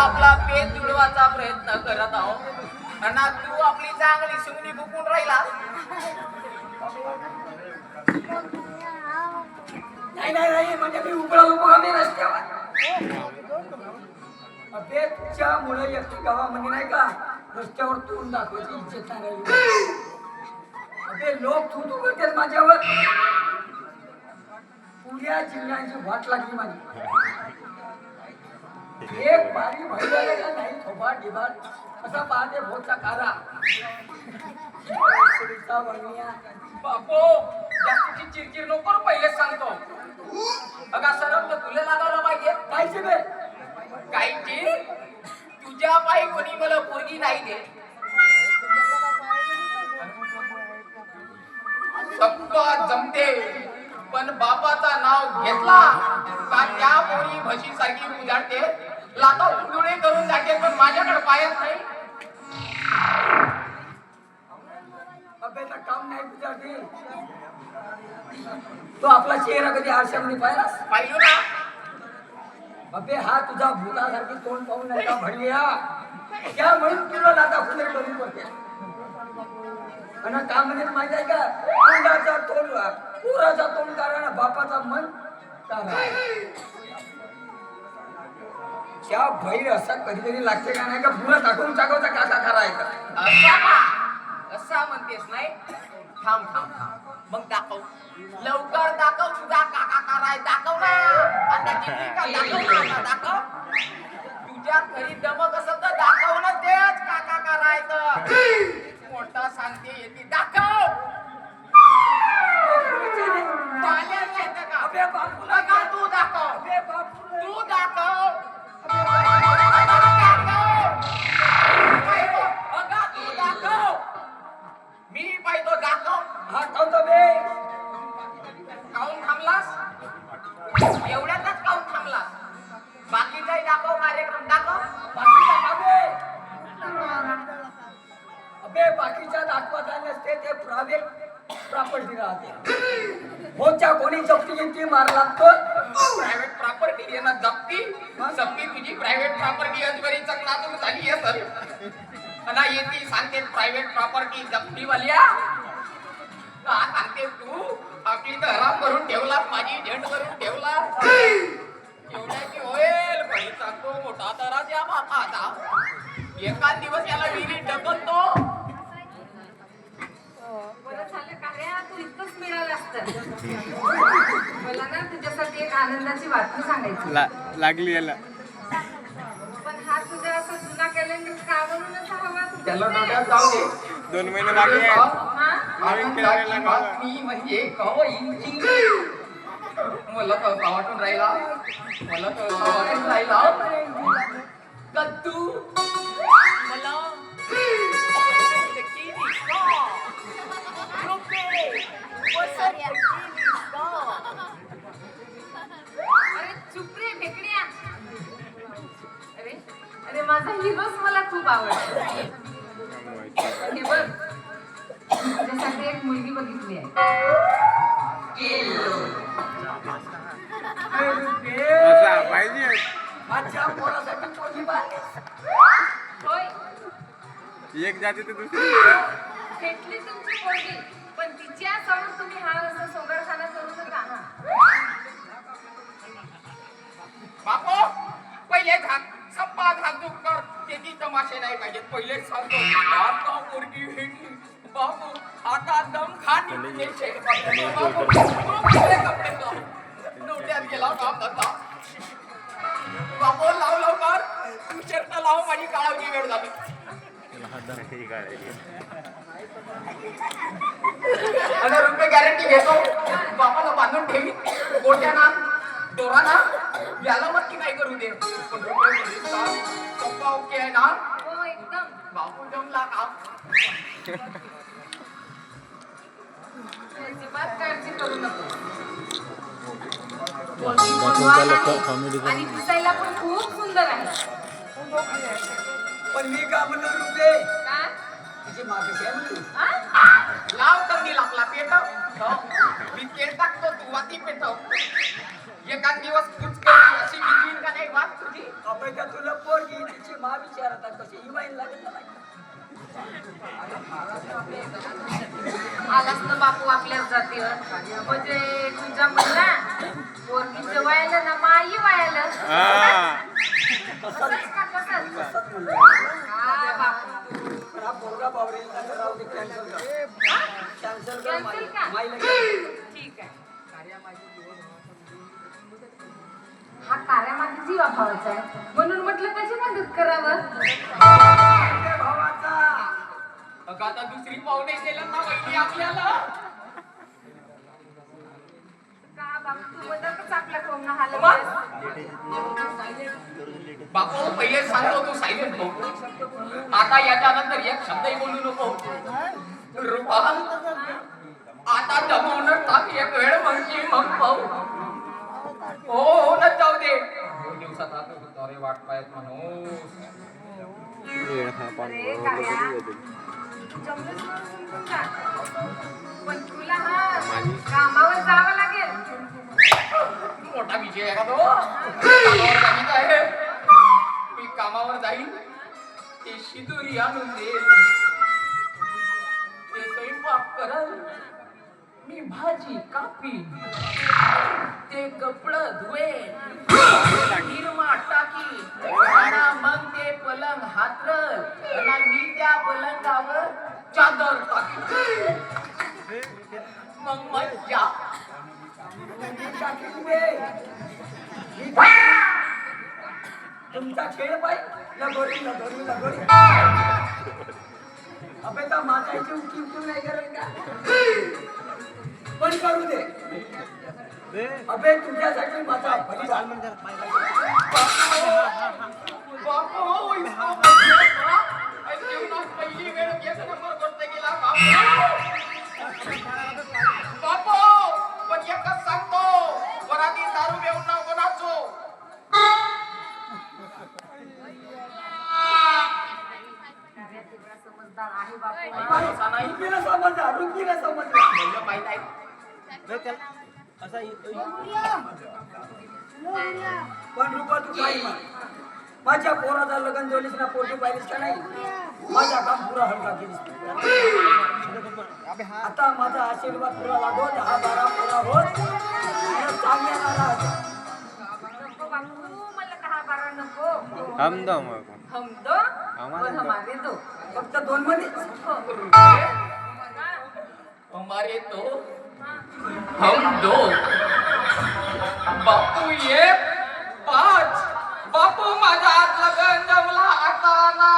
आपला पेट जुळवायचा प्रयत्न करत आहोत आणि तू आपली चांगली सुंगली बुकून राहिला. नाही नाही नाही म्हणजे मी उभा मी रस्त्यावर अबे तुझ्यामुळे एकटी गावामध्ये नाही का रस्त्यावर तोंड दाखवायची इज्जत नाही राहिली. अबे लोक तू तू करतात माझ्यावर. पुऱ्या जिल्ह्यांची वाट लागली माझी. एक बारी महिला का नाही थोबाट डिबाट असा पाहते भोचा कारा बापो जास्तीची चिरचिर नको पहिलेच सांगतो. अगा सरम तर तुला लागायला पाहिजे कायचे बे काहीची तुझ्या पायी कोणी मला पोरगी नाही दे. सप्पा जमते पण बापाचा नाव घेतला का त्या पोरी म्हशी सारखी उजाडते. लाता उडुळे करून जाते पण माझ्याकडे पायच नाही. अबेचा काम नाही तुझ्यासाठी. तो आपला चेहरा कधी आरशामध्ये पाहिलास? पाहिलो ना. अबे हा तुझा भूतासारखी तोंड पाहून नाही का भडलिया त्या म्हणून तुला लाता फुले करून करते. आणि काम म्हणजे माहिती आहे का तोंडाचा तोंड पुराचा तोंड कारण बापाचा मन कारण त्या भैर असा कधी कधी लागते का नाही का पुरा टाकून टाकवता काका करायचा. असा म्हणतेस नाही. थांब थांब थांब मग दाखव लवकर दाखव तुझा काका कराय दाखव ना. आता किती का दाखव ना दाखव. तुझ्या घरी दमक असत तर दाखव ना तेच काका करायचं. मोठा सांगते येते दाखव. अबे बापूला का तू दाखव. अबे बापूला तू दाखव. तू दाखव. मी पाहितो दाखव. हा थांबतो बे काऊन थांबलास. एवढ्यातच काऊन थांबलास. बाकीचाही दाखव कार्यक्रम दाखव. बाकीचा काबे अबे बाकीच्या दाखवत नसते ते प्रायव्हेट प्रॉपर्टी राहते. होच्या कोणी जप्ती गिंती मार लागतो. प्रायव्हेट प्रॉपर्टी आहे ना जप्ती. जप्ती तुझी प्रायव्हेट प्रॉपर्टी अजबरी चकनाचूक झाली आहे सर. आणि येते सांगते प्रायव्हेट प्रॉपर्टी जप्तीवाल्या. का सांगते तू आपली तर हराम करून ठेवला माझी झेंड करून ठेवला. एवढ्याची होईल बाई सांगतो मोठा तरास या बापाचा. एका दिवस याला विहिरीत ढकलतो. बरं झालं का रे तू इतकंच मिळालं असतं. मला ना तुझ्यासाठी एक आनंदाची बातमी सांगायची लागली याला. पण हा तुझा असं जुना कॅलेंडर का म्हणून असा हवा त्याला डोक्यात जाऊ दे. 2 महिने लागले. आनंदाची बातमी म्हणजे कवयीची. मला तर वाटून राहिला. मला तर वाटून राहिला कद्दू मला अरे चुप रे भेकड्या. अरे अरे माझा हिरोच मला खूप आवडतो. हे बघ तुझ्यासाठी एक मुलगी बघितली आहे. असा पाहिजे. माझ्या पोरासाठी पोटी बांधली. होय एक जाते तर दुसरी. भेटली तुमची पोरगी पण तिच्या समोर तुम्ही हा असं सोगडखाना करू नका. बापो पहिले झाक सप्पा झाकझूक कर. त्याची तमाशे नाही पाहिजे. पहिले सांगतो आता पोरगी भेटली बापू आता दम खात नोट्यात गेला काम धंदा. बापो लाव लवकर तू शर्ट लाव माझी काळाची वेळ झाली. आणि रुपये गॅरंटी घेतो. बापाला बांधून ठेवी गोट्या ना दोरा ना याला मग की नाही करू दे. पण रुपये सप्पा ओके आहे ना. हो एकदम. बापू जमला का. अजिबात काळजी करू नको. आणि दिसायला पण खूप सुंदर आहे. पण मी का म्हणलो रुपये का तिची मागेशी आहे म्हणली. लाव कंदी लागला पेटव. मी तेल टाकतो तू वाती पेटव. एखाद दिवस कुचकरी अशी विजवीन का नाही वाट तुझी. अबे का तुला पोरगी विचार आता कशी ही वाईन लागत नाही. आलास ना बापू आपल्याच जातीवर म्हणजे तुझ्या मुलगा पोरगीचं वायालं ना माई वायालं हा. तसंच का तसंच तसंच म्हणलं. हा बापू पण हा पोरगा बावरेला तर राहू दे, कॅन्सल कर. कॅन्सल कर Cancel का? माईला cancel. ठीक आहे हा कार्यामध्ये जीव भावाचा आहे म्हणून म्हटलं त्याची मदत करावं काय भावाचा अगं आता दुसरी पाहुणे केलं ना वहिनी आपल्याला. का बापू तू मदतच आपल्या कोण हाल बापू पहिले सांगतो तू सायलेंट हो. आता याच्यानंतर एक शब्दही बोलू नको. रुपा आता जमवणार टाक एक वेळ म्हणजे मग पाहू. हो न जाऊ दे 2 दिवसात आता अरे वाट पाहत म्हणून. अरे कार्या जमलंच ना समजून जा. पण तुला हा कामावर जावं लागेल मोठा विजय आहे का तो. कामावर जाईत आहे. मी कामावर जाईन ते शिदुरी आणून देईल ते स्वयंपाक करल मी भाजी कापी ते कपडं धुवेन हिरमा टाकी आणि मग ते पलंग हातरल आणि मी त्या पलंगावर चादर टाकी मग मज्जा. तुमचा खेळ पाहिजे लगोरी लगोरी लगोरी. अबे तर माताची उकी उकी नाही करेल का पण करू दे. अबे तुझ्यासाठी माझा बलिदान बापू इसको बच्चा जीवनात पहिली वेळ एक नंबर करता गेला बापू. पण एकच सांगतो वराती दारू घेऊन ना कोणाचो. कार्या तेवढा समजदार आहे बापू असा नाही रुपीला समजला रुपीला समजला. म्हणजे माहित आहे पण रुपा तू काही म्हण. माझ्या पोराचा लग्न जोडलीस ना पोटी पाहिलीस का नाही माझा काम पुरा हलका केलीस. आता माझा आशीर्वाद पुरा लागो 10-12 पुरा होत आणि चांगल्या राहा. नको बापू मला 10-12 नको हम दो मग. हम दो और हमारे दो फक्त 2 मध्ये हमारे तो हम दो बापू ये 5. बापू माझा आज लगन जमला आता ना.